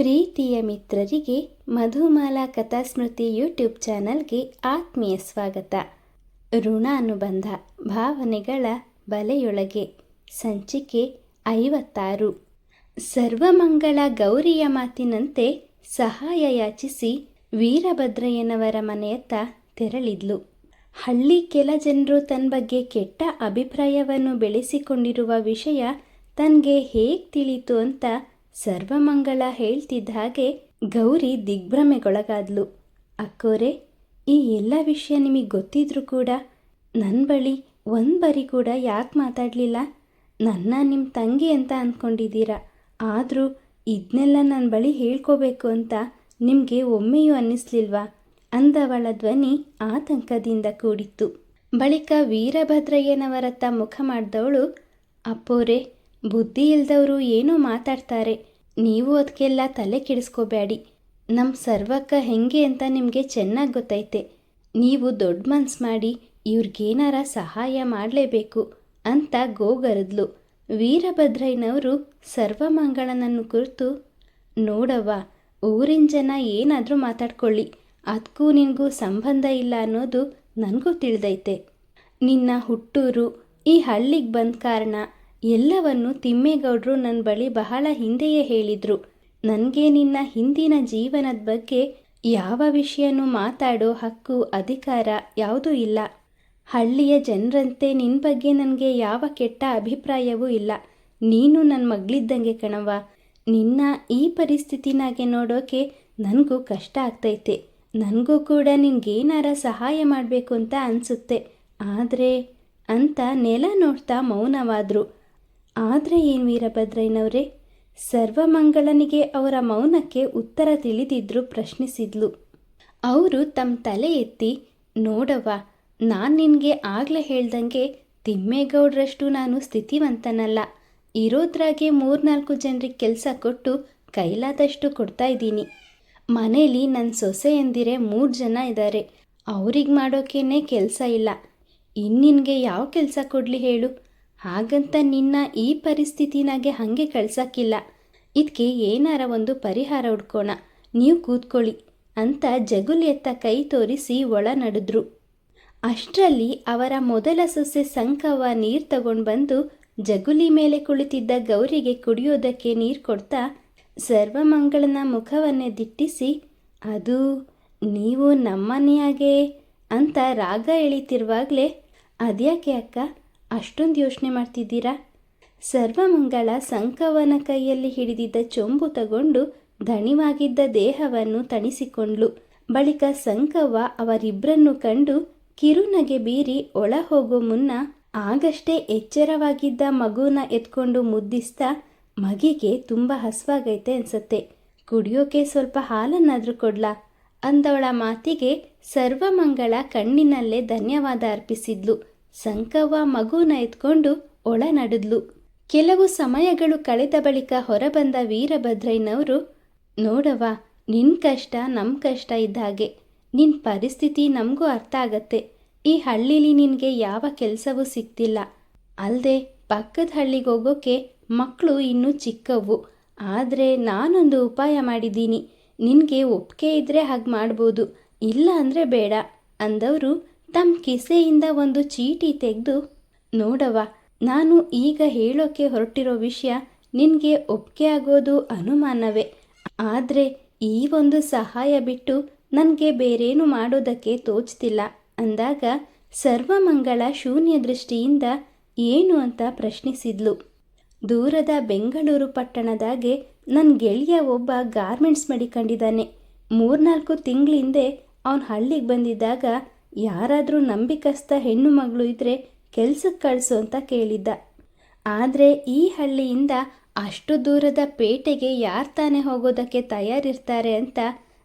ಪ್ರೀತಿಯ ಮಿತ್ರರಿಗೆ ಮಧುಮಾಲಾ ಕಥಾಸ್ಮೃತಿ ಯೂಟ್ಯೂಬ್ ಚಾನಲ್ಗೆ ಆತ್ಮೀಯ ಸ್ವಾಗತ. ಋಣಾನುಬಂಧ ಭಾವನೆಗಳ ಬಲೆಯೊಳಗೆ ಸಂಚಿಕೆ 56. ಸರ್ವಮಂಗಳ ಗೌರಿಯ ಮಾತಿನಂತೆ ಸಹಾಯ ಯಾಚಿಸಿ ವೀರಭದ್ರಯ್ಯನವರ ಮನೆಯತ್ತ ತೆರಳಿದ್ಲು. ಹಳ್ಳಿ ಕೆಲ ಜನರು ತನ್ನ ಬಗ್ಗೆ ಕೆಟ್ಟ ಅಭಿಪ್ರಾಯವನ್ನು ಬೆಳೆಸಿಕೊಂಡಿರುವ ವಿಷಯ ತನಗೆ ಹೇಗೆ ತಿಳಿತು ಅಂತ ಸರ್ವಮಂಗಳ ಹೇಳ್ತಿದ್ದ ಹಾಗೆ ಗೌರಿ ದಿಗ್ಭ್ರಮೆಗೊಳಗಾದ್ಲು. ಅಕ್ಕೋರೆ, ಈ ಎಲ್ಲ ವಿಷಯ ನಿಮಗೆ ಗೊತ್ತಿದ್ರೂ ಕೂಡ ನನ್ನ ಬಳಿ ಒಂದು ಬರಿ ಕೂಡ ಯಾಕೆ ಮಾತಾಡಲಿಲ್ಲ? ನನ್ನ ನಿಮ್ಮ ತಂಗಿ ಅಂತ ಅಂದ್ಕೊಂಡಿದ್ದೀರಾ, ಆದರೂ ಇದನ್ನೆಲ್ಲ ನನ್ನ ಬಳಿ ಹೇಳ್ಕೋಬೇಕು ಅಂತ ನಿಮಗೆ ಒಮ್ಮೆಯೂ ಅನ್ನಿಸ್ಲಿಲ್ವಾ ಅಂದವಳ ಧ್ವನಿ ಆತಂಕದಿಂದ ಕೂಡಿತ್ತು. ಬಳಿಕ ವೀರಭದ್ರಯ್ಯನವರತ್ತ ಮುಖ ಮಾಡಿದವಳು, ಅಪ್ಪೋರೆ, ಬುದ್ಧಿ ಇಲ್ದವರು ಏನೋ ಮಾತಾಡ್ತಾರೆ, ನೀವು ಅದಕ್ಕೆಲ್ಲ ತಲೆ ಕೆಡಿಸ್ಕೋಬೇಡಿ. ನಮ್ಮ ಸರ್ವಕ್ಕ ಹೆಂಗೆ ಅಂತ ನಿಮಗೆ ಚೆನ್ನಾಗಿ ಗೊತ್ತೈತೆ. ನೀವು ದೊಡ್ಡ ಮನ್ಸು ಮಾಡಿ ಇವ್ರಿಗೇನಾರ ಸಹಾಯ ಮಾಡಲೇಬೇಕು ಅಂತ ಗೋಗರದ್ಲು. ವೀರಭದ್ರಯ್ಯನವರು ಸರ್ವಮಂಗಳನನ್ನು ಕುರಿತು, ನೋಡವ್ವ, ಊರಿನ ಜನ ಏನಾದರೂ ಮಾತಾಡ್ಕೊಳ್ಳಿ, ಅದಕ್ಕೂ ನಿನಗೂ ಸಂಬಂಧ ಇಲ್ಲ ಅನ್ನೋದು ನನಗೂ ತಿಳಿದೈತೆ. ನಿನ್ನ ಹುಟ್ಟೂರು, ಈ ಹಳ್ಳಿಗೆ ಬಂದ ಕಾರಣ ಎಲ್ಲವನ್ನು ತಿಮ್ಮೇಗೌಡರು ನನ್ನ ಬಳಿ ಬಹಳ ಹಿಂದೆಯೇ ಹೇಳಿದರು. ನನಗೆ ನಿನ್ನ ಹಿಂದಿನ ಜೀವನದ ಬಗ್ಗೆ ಯಾವ ವಿಷಯನೂ ಮಾತಾಡೋ ಹಕ್ಕು ಅಧಿಕಾರ ಯಾವುದೂ ಇಲ್ಲ. ಹಳ್ಳಿಯ ಜನರಂತೆ ನಿನ್ನ ಬಗ್ಗೆ ನನಗೆ ಯಾವ ಕೆಟ್ಟ ಅಭಿಪ್ರಾಯವೂ ಇಲ್ಲ. ನೀನು ನನ್ನ ಮಗಳಿದ್ದಂಗೆ ಕಣವ್ವ. ನಿನ್ನ ಈ ಪರಿಸ್ಥಿತಿನಾಗೆ ನೋಡೋಕೆ ನನಗೂ ಕಷ್ಟ ಆಗ್ತೈತೆ. ನನಗೂ ಕೂಡ ನಿನಗೇನಾರ ಸಹಾಯ ಮಾಡಬೇಕು ಅಂತ ಅನಿಸುತ್ತೆ. ಆದರೆ ಅಂತ ನೆಲ ನೋಡ್ತಾ ಮೌನವಾದರು. ಆದರೆ ಏನು ವೀರಭದ್ರಯ್ಯನವರೇ? ಸರ್ವಮಂಗಳನಿಗೆ ಅವರ ಮೌನಕ್ಕೆ ಉತ್ತರ ತಿಳಿದಿದ್ರು ಪ್ರಶ್ನಿಸಿದ್ಲು. ಅವರು ತಮ್ಮ ತಲೆ ಎತ್ತಿ, ನೋಡವ್ವ, ನಾನು ನಿನಗೆ ಆಗಲೇ ಹೇಳ್ದಂಗೆ ತಿಮ್ಮೇಗೌಡರಷ್ಟು ನಾನು ಸ್ಥಿತಿವಂತನಲ್ಲ. ಇರೋದ್ರಾಗೆ 3-4 ಜನರಿಗೆ ಕೆಲಸ ಕೊಟ್ಟು ಕೈಲಾದಷ್ಟು ಕೊಡ್ತಾ ಇದ್ದೀನಿ. ಮನೇಲಿ ನನ್ನ ಸೊಸೆಯಂದಿರೆ 3 ಜನ ಇದ್ದಾರೆ. ಅವ್ರಿಗೆ ಮಾಡೋಕ್ಕೇನೆ ಕೆಲಸ ಇಲ್ಲ. ನಿನಗೆ ಯಾವ ಕೆಲಸ ಕೊಡಲಿ ಹೇಳು? ಹಾಗಂತ ನಿನ್ನ ಈ ಪರಿಸ್ಥಿತಿನಾಗೆ ಹಾಗೆ ಕಳ್ಸೋಕ್ಕಿಲ್ಲ. ಇದಕ್ಕೆ ಏನಾರ ಒಂದು ಪರಿಹಾರ ಹುಡ್ಕೋಣ, ನೀವು ಕೂತ್ಕೊಳ್ಳಿ ಅಂತ ಜಗುಲಿ ಎತ್ತ ಕೈ ತೋರಿಸಿ ಒಳ ನಡೆದ್ರು. ಅಷ್ಟರಲ್ಲಿ ಅವರ ಮೊದಲ ಸೊಸೆ ಸಂಕವ್ವ ನೀರು ತಗೊಂಡು ಬಂದು ಜಗುಲಿ ಮೇಲೆ ಕುಳಿತಿದ್ದ ಗೌರಿಗೆ ಕುಡಿಯೋದಕ್ಕೆ ನೀರು ಕೊಡ್ತಾ ಸರ್ವಮಂಗಳನ ಮುಖವನ್ನೇ ದಿಟ್ಟಿಸಿ, ಅದು ನೀವು ನಮ್ಮನೆಯಾಗೆ ಅಂತ ರಾಗ ಎಳಿತಿರುವಾಗಲೇ, ಅದ್ಯಾಕೆ ಅಕ್ಕ ಅಷ್ಟೊಂದು ಯೋಚನೆ ಮಾಡ್ತಿದ್ದೀರಾ? ಸರ್ವಮಂಗಳ ಸಂಕವ್ವನ ಕೈಯಲ್ಲಿ ಹಿಡಿದಿದ್ದ ಚೊಂಬು ತಗೊಂಡು ದಣಿವಾಗಿದ್ದ ದೇಹವನ್ನು ತಣಿಸಿಕೊಂಡ್ಲು. ಬಳಿಕ ಸಂಕವ್ವ ಅವರಿಬ್ಬರನ್ನು ಕಂಡು ಕಿರುನಗೆ ಬೀರಿ ಒಳ ಹೋಗೋ ಮುನ್ನ ಆಗಷ್ಟೇ ಎಚ್ಚರವಾಗಿದ್ದ ಮಗುನ ಎತ್ಕೊಂಡು ಮುದ್ದಿಸ್ತಾ, ಮಗಿಗೆ ತುಂಬ ಹಸುವಾಗೈತೆ ಅನ್ಸತ್ತೆ, ಕುಡಿಯೋಕೆ ಸ್ವಲ್ಪ ಹಾಲನ್ನಾದರೂ ಕೊಡ್ಲಾ ಅಂದವಳ ಮಾತಿಗೆ ಸರ್ವಮಂಗಳ ಕಣ್ಣಿನಲ್ಲೇ ಧನ್ಯವಾದ ಅರ್ಪಿಸಿದ್ಲು. ಸಂಕವ್ವ ಮಗುನ ಎತ್ಕೊಂಡು ಒಳ ನಡೆದ್ಲು. ಕೆಲವು ಸಮಯಗಳು ಕಳೆದ ಬಳಿಕ ಹೊರಬಂದ ವೀರಭದ್ರಯ್ಯನವರು, ನೋಡವ್ವ, ನಿನ್ನ ಕಷ್ಟ ನಮ್ಮ ಕಷ್ಟ ಇದ್ದ ಹಾಗೆ. ನಿನ್ನ ಪರಿಸ್ಥಿತಿ ನಮಗೂ ಅರ್ಥ ಆಗತ್ತೆ. ಈ ಹಳ್ಳಿಲಿ ನಿನಗೆ ಯಾವ ಕೆಲಸವೂ ಸಿಗ್ತಿಲ್ಲ. ಅಲ್ಲದೆ ಪಕ್ಕದ ಹಳ್ಳಿಗೆ ಹೋಗೋಕೆ ಮಕ್ಕಳು ಇನ್ನೂ ಚಿಕ್ಕವು. ಆದರೆ ನಾನೊಂದು ಉಪಾಯ ಮಾಡಿದ್ದೀನಿ. ನಿನಗೆ ಒಪ್ಪಿಗೆ ಇದ್ದರೆ ಹಾಗೆ ಮಾಡ್ಬೋದು, ಇಲ್ಲ ಅಂದರೆ ಬೇಡ ಅಂದವರು ತಮ್ಮ ಕಿಸೆಯಿಂದ ಒಂದು ಚೀಟಿ ತೆಗೆದು, ನೋಡವ್ವ, ನಾನು ಈಗ ಹೇಳೋಕೆ ಹೊರಟಿರೋ ವಿಷಯ ನಿನಗೆ ಒಪ್ಪಿಗೆ ಆಗೋದು ಅನುಮಾನವೇ. ಆದರೆ ಈ ಒಂದು ಸಹಾಯ ಬಿಟ್ಟು ನನಗೆ ಬೇರೇನು ಮಾಡೋದಕ್ಕೆ ತೋಚ್ತಿಲ್ಲ ಅಂದಾಗ ಸರ್ವಮಂಗಳ ಶೂನ್ಯ ದೃಷ್ಟಿಯಿಂದ ಏನು ಅಂತ ಪ್ರಶ್ನಿಸಿದ್ಲು. ದೂರದ ಬೆಂಗಳೂರು ಪಟ್ಟಣದಾಗೆ ನನ್ನ ಗೆಳೆಯ ಒಬ್ಬ ಗಾರ್ಮೆಂಟ್ಸ್ ಮಡಿಕೊಂಡಿದ್ದಾನೆ. 3-4 ತಿಂಗಳ ಹಿಂದೆ ಅವನು ಹಳ್ಳಿಗೆ ಬಂದಿದ್ದಾಗ ಯಾರಾದರೂ ನಂಬಿಕಸ್ಥ ಹೆಣ್ಣು ಮಗಳು ಇದ್ದರೆ ಕೆಲ್ಸಕ್ಕೆ ಕಳಿಸು ಅಂತ ಕೇಳಿದ್ದ. ಆದರೆ ಈ ಹಳ್ಳಿಯಿಂದ ಅಷ್ಟು ದೂರದ ಪೇಟೆಗೆ ಯಾರು ತಾನೇ ಹೋಗೋದಕ್ಕೆ ತಯಾರಿರ್ತಾರೆ ಅಂತ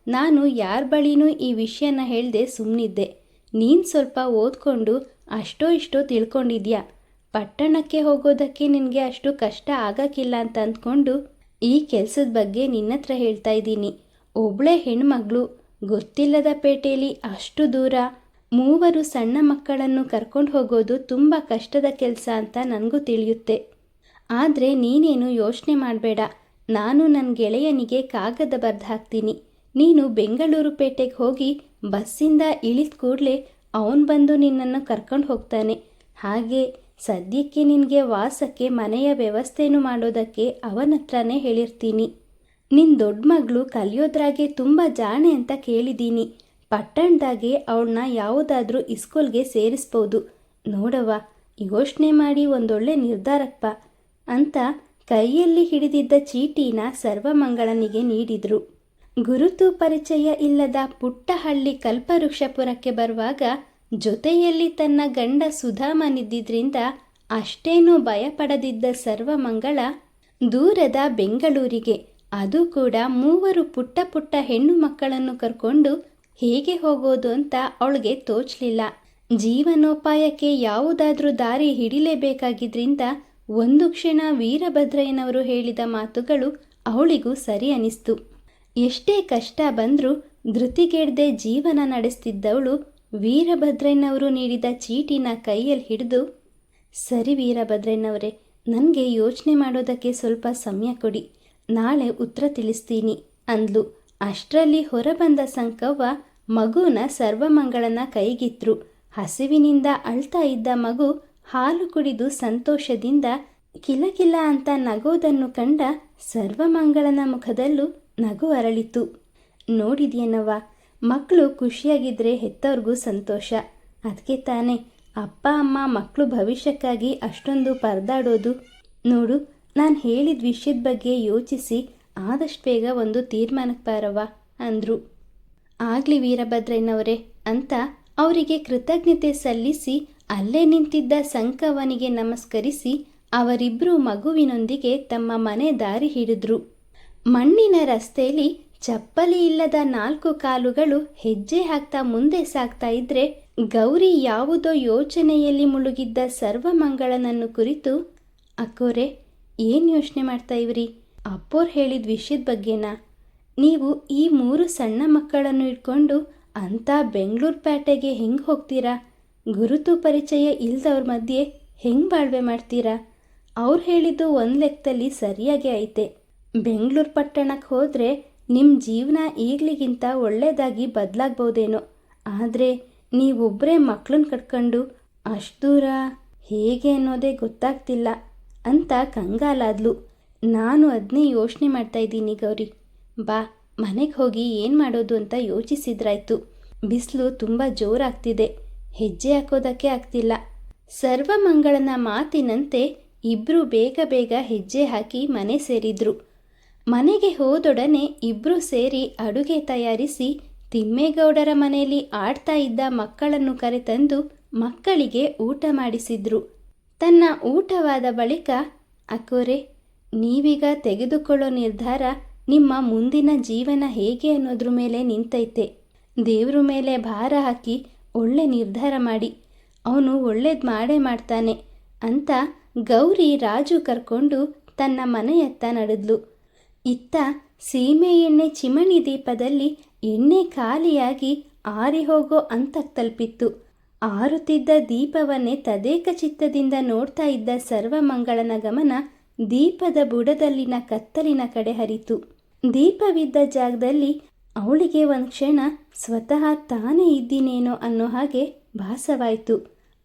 ನಾನು ಯಾರ ಬಳಿನೂ ಈ ವಿಷಯನ ಹೇಳ್ದೆ ಸುಮ್ಮನಿದ್ದೆ. ನೀನು ಸ್ವಲ್ಪ ಓದ್ಕೊಂಡು ಅಷ್ಟೋ ಇಷ್ಟೋ ತಿಳ್ಕೊಂಡಿದ್ಯಾ. ಪಟ್ಟಣಕ್ಕೆ ಹೋಗೋದಕ್ಕೆ ನಿನಗೆ ಅಷ್ಟು ಕಷ್ಟ ಆಗಕ್ಕಿಲ್ಲ ಅಂತ ಅಂದ್ಕೊಂಡು ಈ ಕೆಲಸದ ಬಗ್ಗೆ ನಿನ್ನ ಹತ್ರ ಹೇಳ್ತಾ ಇದ್ದೀನಿ. ಒಬ್ಬಳೇ ಹೆಣ್ಮಗಳು ಗೊತ್ತಿಲ್ಲದ ಪೇಟೆಯಲ್ಲಿ ಅಷ್ಟು ದೂರ 3 ಸಣ್ಣ ಮಕ್ಕಳನ್ನು ಕರ್ಕೊಂಡು ಹೋಗೋದು ತುಂಬ ಕಷ್ಟದ ಕೆಲಸ ಅಂತ ನನಗೂ ತಿಳಿಯುತ್ತೆ. ಆದರೆ ನೀನೇನು ಯೋಚನೆ ಮಾಡಬೇಡ. ನಾನು ನನ್ನ ಗೆಳೆಯನಿಗೆ ಕಾಗದ ಬರೆದು ಹಾಕ್ತೀನಿ. ನೀನು ಬೆಂಗಳೂರು ಪೇಟೆಗೆ ಹೋಗಿ ಬಸ್ಸಿಂದ ಇಳಿದ ಕೂಡಲೇ ಅವನು ಬಂದು ನಿನ್ನನ್ನು ಕರ್ಕೊಂಡು ಹೋಗ್ತಾನೆ. ಹಾಗೆ ಸದ್ಯಕ್ಕೆ ನಿನಗೆ ವಾಸಕ್ಕೆ ಮನೆಯ ವ್ಯವಸ್ಥೆನೂ ಮಾಡೋದಕ್ಕೆ ಅವನ ಹತ್ರನೇ ಹೇಳಿರ್ತೀನಿ. ನಿನ್ನ ದೊಡ್ಡ ಮಗಳು ಕಲಿಯೋದ್ರಾಗೆ ತುಂಬ ಜಾಣೆ ಅಂತ ಕೇಳಿದ್ದೀನಿ. ಪಟ್ಟಣದಾಗೆ ಅವಳನ್ನ ಯಾವುದಾದ್ರೂ ಇಸ್ಕೂಲ್ಗೆ ಸೇರಿಸ್ಬೋದು. ನೋಡವ್ವ, ಯೋಚನೆ ಮಾಡಿ ಒಂದೊಳ್ಳೆ ನಿರ್ಧಾರಪ್ಪ ಅಂತ ಕೈಯಲ್ಲಿ ಹಿಡಿದಿದ್ದ ಚೀಟಿನ ಸರ್ವಮಂಗಳನಿಗೆ ನೀಡಿದರು. ಗುರುತು ಪರಿಚಯ ಇಲ್ಲದ ಪುಟ್ಟ ಹಳ್ಳಿ ಕಲ್ಪವೃಕ್ಷಪುರಕ್ಕೆ ಬರುವಾಗ ಜೊತೆಯಲ್ಲಿ ತನ್ನ ಗಂಡ ಸುಧಾಮನಿದ್ದಿದ್ರಿಂದ ಅಷ್ಟೇನೂ ಭಯಪಡದಿದ್ದ ಸರ್ವಮಂಗಳ ದೂರದ ಬೆಂಗಳೂರಿಗೆ, ಅದು ಕೂಡ 3 ಪುಟ್ಟ ಪುಟ್ಟ ಹೆಣ್ಣು ಮಕ್ಕಳನ್ನು ಕರ್ಕೊಂಡು ಹೇಗೆ ಹೋಗೋದು ಅಂತ ಅವಳಿಗೆ ತೋಚಲಿಲ್ಲ. ಜೀವನೋಪಾಯಕ್ಕೆ ಯಾವುದಾದ್ರೂ ದಾರಿ ಹಿಡಿಲೇಬೇಕಾಗಿದ್ರಿಂದ ಒಂದು ಕ್ಷಣ ವೀರಭದ್ರಯ್ಯನವರು ಹೇಳಿದ ಮಾತುಗಳು ಅವಳಿಗೂ ಸರಿ ಅನಿಸ್ತು. ಎಷ್ಟೇ ಕಷ್ಟ ಬಂದರೂ ಧೃತಿಗೆಡದೆ ಜೀವನ ನಡೆಸ್ತಿದ್ದವಳು ವೀರಭದ್ರಯ್ಯನವರು ನೀಡಿದ ಚೀಟಿನ ಕೈಯಲ್ಲಿ ಹಿಡಿದು, ಸರಿ ವೀರಭದ್ರಯ್ಯನವರೇ, ನನಗೆ ಯೋಚನೆ ಮಾಡೋದಕ್ಕೆ ಸ್ವಲ್ಪ ಸಮಯ ಕೊಡಿ, ನಾಳೆ ಉತ್ತರ ತಿಳಿಸ್ತೀನಿ ಅಂದ್ಲು. ಅಷ್ಟರಲ್ಲಿ ಹೊರಬಂದ ಸಂಕವ್ವ ಮಗುನ ಸರ್ವಮಂಗಳನ ಕೈಗಿತ್ರು. ಹಸಿವಿನಿಂದ ಅಳ್ತಾ ಇದ್ದ ಮಗು ಹಾಲು ಕುಡಿದು ಸಂತೋಷದಿಂದ ಕಿಲಕಿಲ ಅಂತ ನಗೋದನ್ನು ಕಂಡ ಸರ್ವಮಂಗಳನ ಮುಖದಲ್ಲೂ ನಗು ಅರಳಿತು. ನೋಡಿದ್ಯೇನವ್ವ, ಮಕ್ಕಳು ಖುಷಿಯಾಗಿದ್ದರೆ ಹೆತ್ತವ್ರಿಗೂ ಸಂತೋಷ. ಅದಕ್ಕೆ ತಾನೇ ಅಪ್ಪ ಅಮ್ಮ ಮಕ್ಕಳು ಭವಿಷ್ಯಕ್ಕಾಗಿ ಅಷ್ಟೊಂದು ಪರದಾಡೋದು. ನೋಡು, ನಾನು ಹೇಳಿದ ವಿಷಯದ ಬಗ್ಗೆ ಯೋಚಿಸಿ ಆದಷ್ಟು ಬೇಗ ಒಂದು ತೀರ್ಮಾನಕ್ಕೆ ಬಾರವ್ವ ಅಂದರು. ಆಗಲಿ ವೀರಭದ್ರಯ್ಯನವರೇ ಅಂತ ಅವರಿಗೆ ಕೃತಜ್ಞತೆ ಸಲ್ಲಿಸಿ ಅಲ್ಲೇ ನಿಂತಿದ್ದ ಸಂಕವ್ವನಿಗೆ ನಮಸ್ಕರಿಸಿ ಅವರಿಬ್ಬರು ಮಗುವಿನೊಂದಿಗೆ ತಮ್ಮ ಮನೆ ದಾರಿ ಹಿಡಿದ್ರು. ಮಣ್ಣಿನ ರಸ್ತೆಯಲ್ಲಿ ಚಪ್ಪಲಿ ಇಲ್ಲದ 4 ಕಾಲುಗಳು ಹೆಜ್ಜೆ ಹಾಕ್ತಾ ಮುಂದೆ ಸಾಗ್ತಾ ಇದ್ರೆ ಗೌರಿ ಯಾವುದೋ ಯೋಚನೆಯಲ್ಲಿ ಮುಳುಗಿದ್ದ ಸರ್ವಮಂಗಳನನ್ನು ಕುರಿತು, ಅಕ್ಕೋರೆ, ಏನು ಯೋಚನೆ ಮಾಡ್ತಾ ಇವ್ರಿ? ಅಪ್ಪೋರು ಹೇಳಿದ ವಿಷಯದ ಬಗ್ಗೆನಾ? ನೀವು ಈ 3 ಸಣ್ಣ ಮಕ್ಕಳನ್ನು ಇಟ್ಕೊಂಡು ಅಂಥ ಬೆಂಗಳೂರು ಪೇಟೆಗೆ ಹೆಂಗೆ ಹೋಗ್ತೀರಾ? ಗುರುತು ಪರಿಚಯ ಇಲ್ದವ್ರ ಮಧ್ಯೆ ಹೆಂಗೆ ಬಾಳ್ವೆ ಮಾಡ್ತೀರಾ? ಅವ್ರು ಹೇಳಿದ್ದು ಒಂದು ಲೆಕ್ಕದಲ್ಲಿ ಸರಿಯಾಗೇ ಐತೆ. ಬೆಂಗಳೂರು ಪಟ್ಟಣಕ್ಕೆ ಹೋದರೆ ನಿಮ್ಮ ಜೀವನ ಈಗಲಿಗಿಂತ ಒಳ್ಳೆಯದಾಗಿ ಬದಲಾಗ್ಬೋದೇನೋ. ಆದರೆ ನೀವೊಬ್ಬರೇ ಮಕ್ಕಳನ್ನ ಕಟ್ಕೊಂಡು ಅಷ್ಟು ದೂರ ಹೇಗೆ ಅನ್ನೋದೇ ಗೊತ್ತಾಗ್ತಿಲ್ಲ ಅಂತ ಕಂಗಾಲಾದ್ಲು. ನಾನು ಅದನ್ನೇ ಯೋಚನೆ ಮಾಡ್ತಾಯಿದ್ದೀನಿ ಗೌರಿ. ಬಾ, ಮನೆಗೆ ಹೋಗಿ ಏನು ಮಾಡೋದು ಅಂತ ಯೋಚಿಸಿದ್ರಾಯ್ತು. ಬಿಸಿಲು ತುಂಬ ಜೋರಾಗ್ತಿದೆ, ಹೆಜ್ಜೆ ಹಾಕೋದಕ್ಕೆ ಆಗ್ತಿಲ್ಲ. ಸರ್ವಮಂಗಳನ ಮಾತಿನಂತೆ ಇಬ್ಬರು ಬೇಗ ಬೇಗ ಹೆಜ್ಜೆ ಹಾಕಿ ಮನೆ ಸೇರಿದ್ರು. ಮನೆಗೆ ಹೋದೊಡನೆ ಇಬ್ಬರು ಸೇರಿ ಅಡುಗೆ ತಯಾರಿಸಿ ತಿಮ್ಮೇಗೌಡರ ಮನೆಯಲ್ಲಿ ಆಡ್ತಾ ಇದ್ದ ಮಕ್ಕಳನ್ನು ಕರೆತಂದು ಮಕ್ಕಳಿಗೆ ಊಟ ಮಾಡಿಸಿದ್ರು. ತನ್ನ ಊಟವಾದ ಬಳಿಕ, ಅಕ್ಕೋರೆ, ನೀವೀಗ ತೆಗೆದುಕೊಳ್ಳೋ ನಿರ್ಧಾರ ನಿಮ್ಮ ಮುಂದಿನ ಜೀವನ ಹೇಗೆ ಅನ್ನೋದ್ರ ಮೇಲೆ ನಿಂತೈತೆ. ದೇವ್ರ ಮೇಲೆ ಭಾರ ಹಾಕಿ ಒಳ್ಳೆ ನಿರ್ಧಾರ ಮಾಡಿ, ಅವನು ಒಳ್ಳೇದು ಮಾಡೇ ಮಾಡ್ತಾನೆ ಅಂತ ಗೌರಿ ರಾಜು ಕರ್ಕೊಂಡು ತನ್ನ ಮನೆಯತ್ತ ನಡೆದ್ಲು. ಇತ್ತ ಸೀಮೆ ಎಣ್ಣೆ ಚಿಮಣಿ ದೀಪದಲ್ಲಿ ಎಣ್ಣೆ ಖಾಲಿಯಾಗಿ ಆರಿ ಹೋಗೋ ಹಂತಕ್ಕೆ ತಲುಪಿತ್ತು. ಆರುತ್ತಿದ್ದ ದೀಪವನ್ನೇ ತದೇಕ ಚಿತ್ತದಿಂದ ನೋಡ್ತಾ ಇದ್ದ ಸರ್ವಮಂಗಳನ ಗಮನ ದೀಪದ ಬುಡದಲ್ಲಿನ ಕತ್ತಲಿನ ಕಡೆ ಹರಿತು. ದೀಪವಿದ್ದ ಜಾಗದಲ್ಲಿ ಅವಳಿಗೆ ಒಂದು ಕ್ಷಣ ಸ್ವತಃ ತಾನೇ ಇದ್ದೀನೇನೋ ಅನ್ನೋ ಹಾಗೆ ಭಾಸವಾಯಿತು.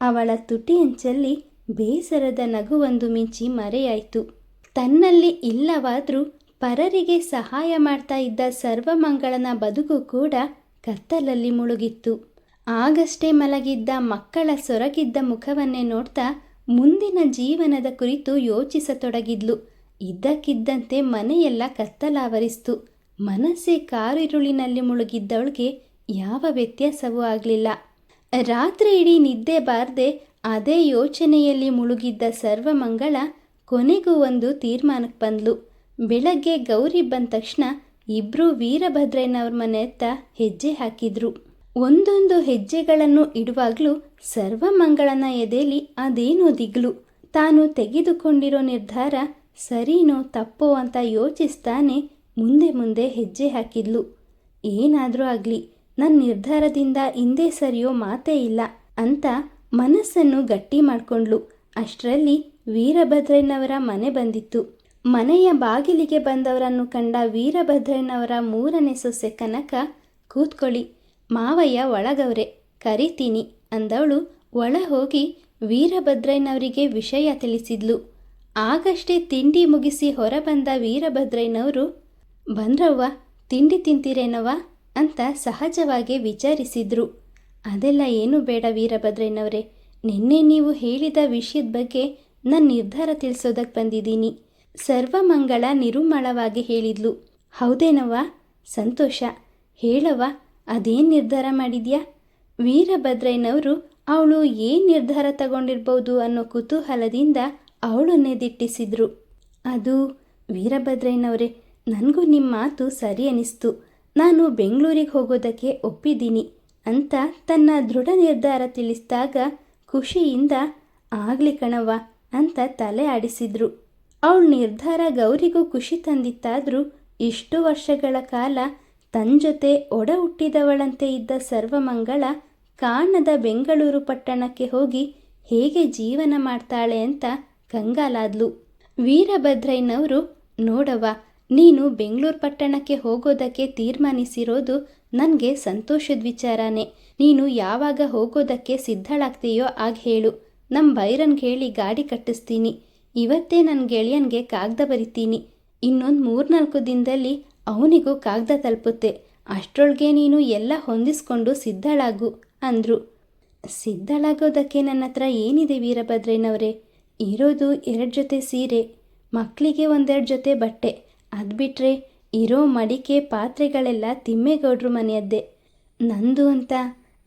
ಅವಳ ತುಟಿ ಅಂಚಲ್ಲಿ ಬೇಸರದ ನಗುವೊಂದು ಮಿಂಚಿ ಮರೆಯಾಯಿತು. ತನ್ನಲ್ಲಿ ಇಲ್ಲವಾದರೂ ಪರರಿಗೆ ಸಹಾಯ ಮಾಡ್ತಾ ಇದ್ದ ಸರ್ವಮಂಗಳನ ಬದುಕು ಕೂಡ ಕತ್ತಲಲ್ಲಿ ಮುಳುಗಿತ್ತು. ಆಗಷ್ಟೇ ಮಲಗಿದ್ದ ಮಕ್ಕಳ ಸೊರಗಿದ್ದ ಮುಖವನ್ನೇ ನೋಡ್ತಾ ಮುಂದಿನ ಜೀವನದ ಕುರಿತು ಯೋಚಿಸತೊಡಗಿದ್ಲು. ಇದ್ದಕ್ಕಿದ್ದಂತೆ ಮನೆಯೆಲ್ಲ ಕತ್ತಲಾವರಿಸ್ತು. ಮನಸ್ಸೇ ಕಾರಿರುಳಿನಲ್ಲಿ ಮುಳುಗಿದ್ದವಳಿಗೆ ಯಾವ ವ್ಯತ್ಯಾಸವೂ ಆಗಲಿಲ್ಲ. ರಾತ್ರಿ ಇಡೀ ನಿದ್ದೆ ಬಾರದೆ ಅದೇ ಯೋಚನೆಯಲ್ಲಿ ಮುಳುಗಿದ್ದ ಸರ್ವಮಂಗಳ ಕೊನೆಗೂ ಒಂದು ತೀರ್ಮಾನಕ್ಕೆ ಬಂದ್ಲು. ಬೆಳಗ್ಗೆ ಗೌರಿ ಬಂದ ತಕ್ಷಣ ಇಬ್ಬರೂ ವೀರಭದ್ರಯ್ಯನವ್ರ ಮನೆಯತ್ತ ಹೆಜ್ಜೆ ಹಾಕಿದ್ರು. ಒಂದೊಂದು ಹೆಜ್ಜೆಗಳನ್ನು ಇಡುವಾಗಲೂ ಸರ್ವಮಂಗಳನ ಎದೆಯಲ್ಲಿ ಅದೇನೋ ದಿಗ್ಲು. ತಾನು ತೆಗೆದುಕೊಂಡಿರೋ ನಿರ್ಧಾರ ಸರಿನೋ ತಪ್ಪೋ ಅಂತ ಯೋಚಿಸ್ತಾನೆ ಮುಂದೆ ಮುಂದೆ ಹೆಜ್ಜೆ ಹಾಕಿದ್ಲು. ಏನಾದರೂ ಆಗಲಿ, ನನ್ನ ನಿರ್ಧಾರದಿಂದ ಹಿಂದೆ ಸರಿಯೋ ಮಾತೇ ಇಲ್ಲ ಅಂತ ಮನಸ್ಸನ್ನು ಗಟ್ಟಿ ಮಾಡಿಕೊಂಡ್ಲು. ಅಷ್ಟರಲ್ಲಿ ವೀರಭದ್ರಯ್ಯನವರ ಮನೆ ಬಂದಿತ್ತು. ಮನೆಯ ಬಾಗಿಲಿಗೆ ಬಂದವರನ್ನು ಕಂಡ ವೀರಭದ್ರಯ್ಯನವರ ಮೂರನೇ ಸೊಸೆ ಕನಕ, ಕೂತ್ಕೊಳ್ಳಿ, ಮಾವಯ್ಯ ಒಳಗವ್ರೆ, ಕರಿತೀನಿ ಅಂದವಳು ಒಳ ಹೋಗಿ ವೀರಭದ್ರಯ್ಯನವರಿಗೆ ವಿಷಯ ತಿಳಿಸಿದ್ಲು. ಆಗಷ್ಟೇ ತಿಂಡಿ ಮುಗಿಸಿ ಹೊರಬಂದ ವೀರಭದ್ರಯ್ಯನವರು, ಬಂದ್ರವ್ವ, ತಿಂಡಿ ತಿಂತೀರೇನವ್ವ ಅಂತ ಸಹಜವಾಗಿ ವಿಚಾರಿಸಿದ್ರು. ಅದೆಲ್ಲ ಏನೂ ಬೇಡ ವೀರಭದ್ರಯ್ಯನವರೇ, ನಿನ್ನೆ ನೀವು ಹೇಳಿದ ವಿಷಯದ ಬಗ್ಗೆ ನನ್ನ ನಿರ್ಧಾರ ತಿಳಿಸೋದಕ್ಕೆ ಬಂದಿದ್ದೀನಿ. ಸರ್ವಮಂಗಳ ನಿರುಮ್ಮಳವಾಗಿ ಹೇಳಿದ್ಲು. ಹೌದೇನವ್ವ, ಸಂತೋಷ, ಹೇಳವ್ವ, ಅದೇನು ನಿರ್ಧಾರ ಮಾಡಿದ್ಯಾ? ವೀರಭದ್ರಯ್ಯನವರು ಅವಳು ಏನು ನಿರ್ಧಾರ ತಗೊಂಡಿರ್ಬೋದು ಅನ್ನೋ ಕುತೂಹಲದಿಂದ ಅವಳನ್ನೇ ದಿಟ್ಟಿಸಿದ್ರು. ಅದು ವೀರಭದ್ರಯ್ಯನವರೇ, ನನಗೂ ನಿಮ್ಮ ಮಾತು ಸರಿ ಅನ್ನಿಸ್ತು, ನಾನು ಬೆಂಗಳೂರಿಗೆ ಹೋಗೋದಕ್ಕೆ ಒಪ್ಪಿದ್ದೀನಿ ಅಂತ ತನ್ನ ದೃಢ ನಿರ್ಧಾರ ತಿಳಿಸಿದಾಗ ಖುಷಿಯಿಂದ ಆಗಲಿ ಕಣವ್ವ ಅಂತ ತಲೆ ಆಡಿಸಿದ್ರು. ಅವಳ ನಿರ್ಧಾರ ಗೌರಿಗೂ ಖುಷಿ ತಂದಿತ್ತಾದರೂ ಇಷ್ಟು ವರ್ಷಗಳ ಕಾಲ ತನ್ನ ಜೊತೆ ಒಡ ಹುಟ್ಟಿದವಳಂತೆ ಇದ್ದ ಸರ್ವಮಂಗಳ ಕಾಣದ ಬೆಂಗಳೂರು ಪಟ್ಟಣಕ್ಕೆ ಹೋಗಿ ಹೇಗೆ ಜೀವನ ಮಾಡ್ತಾಳೆ ಅಂತ ಕಂಗಾಲಾದ್ಲು. ವೀರಭದ್ರಯ್ಯನವರು, ನೋಡವ್ವ, ನೀನು ಬೆಂಗಳೂರು ಪಟ್ಟಣಕ್ಕೆ ಹೋಗೋದಕ್ಕೆ ತೀರ್ಮಾನಿಸಿರೋದು ನನಗೆ ಸಂತೋಷದ ವಿಚಾರನೇ. ನೀನು ಯಾವಾಗ ಹೋಗೋದಕ್ಕೆ ಸಿದ್ಧಳಾಗ್ತೀಯೋ ಆಗ ಹೇಳು, ನಮ್ಮ ಬೈರನ್ಗೆ ಹೇಳಿ ಗಾಡಿ ಕಟ್ಟಿಸ್ತೀನಿ. ಇವತ್ತೇ ನನ್ನ ಗೆಳೆಯನಿಗೆ ಕಾಗದ ಬರಿತೀನಿ. ಇನ್ನೊಂದು 3-4 ದಿನದಲ್ಲಿ ಅವನಿಗೂ ಕಾಗದ ತಲುಪುತ್ತೆ. ಅಷ್ಟರೊಳಗೆ ನೀನು ಎಲ್ಲ ಹೊಂದಿಸ್ಕೊಂಡು ಸಿದ್ಧಳಾಗು ಅಂದರು. ಸಿದ್ಧಳಾಗೋದಕ್ಕೆ ನನ್ನ ಹತ್ರ ಏನಿದೆ ವೀರಭದ್ರಯ್ಯನವರೇ? ಇರೋದು 2 ಜೊತೆ ಸೀರೆ, ಮಕ್ಕಳಿಗೆ 1-2 ಜೊತೆ ಬಟ್ಟೆ, ಅದು ಬಿಟ್ಟರೆ ಇರೋ ಮಡಿಕೆ ಪಾತ್ರೆಗಳೆಲ್ಲ ತಿಮ್ಮೇಗೌಡ್ರ ಮನೆಯದ್ದೇ. ನಂದು ಅಂತ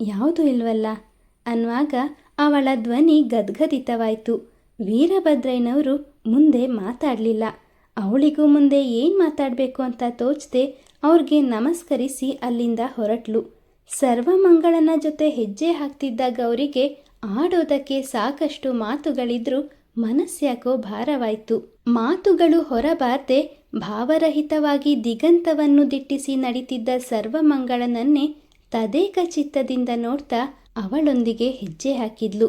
ಯಾವುದೂ ಇಲ್ವಲ್ಲ ಅನ್ನುವಾಗ ಅವಳ ಧ್ವನಿ ಗದ್ಗದಿತವಾಯಿತು. ವೀರಭದ್ರಯ್ಯನವರು ಮುಂದೆ ಮಾತಾಡಲಿಲ್ಲ. ಅವಳಿಗೂ ಮುಂದೆ ಏನು ಮಾತಾಡಬೇಕು ಅಂತ ತೋಚದೆ ಅವ್ರಿಗೆ ನಮಸ್ಕರಿಸಿ ಅಲ್ಲಿಂದ ಹೊರಟ್ಲು. ಸರ್ವಮಂಗಳನ ಜೊತೆ ಹೆಜ್ಜೆ ಹಾಕ್ತಿದ್ದ ಗೌರಿಗೆ ಆಡೋದಕ್ಕೆ ಸಾಕಷ್ಟು ಮಾತುಗಳಿದ್ರೂ ಮನಸ್ಸ್ಯಾಕೋ ಭಾರವಾಯಿತು. ಮಾತುಗಳು ಹೊರಬಾರ್ದೆ ಭಾವರಹಿತವಾಗಿ ದಿಗಂತವನ್ನು ದಿಟ್ಟಿಸಿ ನಡೀತಿದ್ದ ಸರ್ವಮಂಗಳನನ್ನೇ ತದೇಕ ಚಿತ್ತದಿಂದ ನೋಡ್ತಾ ಅವಳೊಂದಿಗೆ ಹೆಜ್ಜೆ ಹಾಕಿದ್ಲು.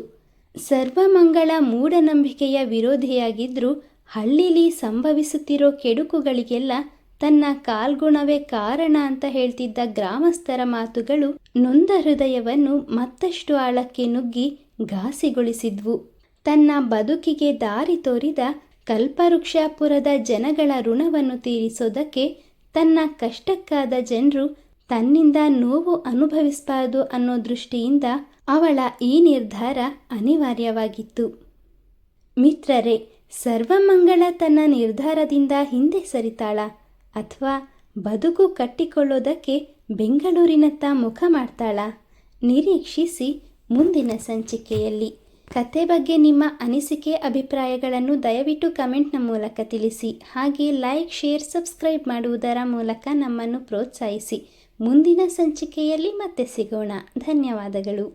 ಸರ್ವಮಂಗಳ ಮೂಢನಂಬಿಕೆಯ ವಿರೋಧಿಯಾಗಿದ್ದರೂ ಹಳ್ಳಿಲಿ ಸಂಭವಿಸುತ್ತಿರೋ ಕೆಡುಕುಗಳಿಗೆಲ್ಲ ತನ್ನ ಕಾಲ್ಗುಣವೇ ಕಾರಣ ಅಂತ ಹೇಳ್ತಿದ್ದ ಗ್ರಾಮಸ್ಥರ ಮಾತುಗಳು ನೊಂದ ಹೃದಯವನ್ನು ಮತ್ತಷ್ಟು ಆಳಕ್ಕೆ ನುಗ್ಗಿ ಘಾಸಿಗೊಳಿಸಿದ್ವು. ತನ್ನ ಬದುಕಿಗೆ ದಾರಿ ತೋರಿದ ಕಲ್ಪವೃಕ್ಷಾಪುರದ ಜನಗಳ ಋಣವನ್ನು ತೀರಿಸೋದಕ್ಕೆ ತನ್ನ ಕಷ್ಟಕ್ಕಾದ ಜನರು ತನ್ನಿಂದ ನೋವು ಅನುಭವಿಸಬಾರದು ಅನ್ನೋ ದೃಷ್ಟಿಯಿಂದ ಅವಳ ಈ ನಿರ್ಧಾರ ಅನಿವಾರ್ಯವಾಗಿತ್ತು. ಮಿತ್ರರೇ, ಸರ್ವಮಂಗಳ ತನ್ನ ನಿರ್ಧಾರದಿಂದ ಹಿಂದೆ ಸರಿತಾಳ ಅಥವಾ ಬದುಕು ಕಟ್ಟಿಕೊಳ್ಳೋದಕ್ಕೆ ಬೆಂಗಳೂರಿನತ್ತ ಮುಖ ಮಾಡ್ತಾಳ? ನಿರೀಕ್ಷಿಸಿ ಮುಂದಿನ ಸಂಚಿಕೆಯಲ್ಲಿ. ಕತೆ ಬಗ್ಗೆ ನಿಮ್ಮ ಅನಿಸಿಕೆ ಅಭಿಪ್ರಾಯಗಳನ್ನು ದಯವಿಟ್ಟು ಕಮೆಂಟ್ನ ಮೂಲಕ ತಿಳಿಸಿ. ಹಾಗೆ ಲೈಕ್, ಶೇರ್, ಸಬ್ಸ್ಕ್ರೈಬ್ ಮಾಡುವುದರ ಮೂಲಕ ನಮ್ಮನ್ನು ಪ್ರೋತ್ಸಾಹಿಸಿ. ಮುಂದಿನ ಸಂಚಿಕೆಯಲ್ಲಿ ಮತ್ತೆ ಸಿಗೋಣ. ಧನ್ಯವಾದಗಳು.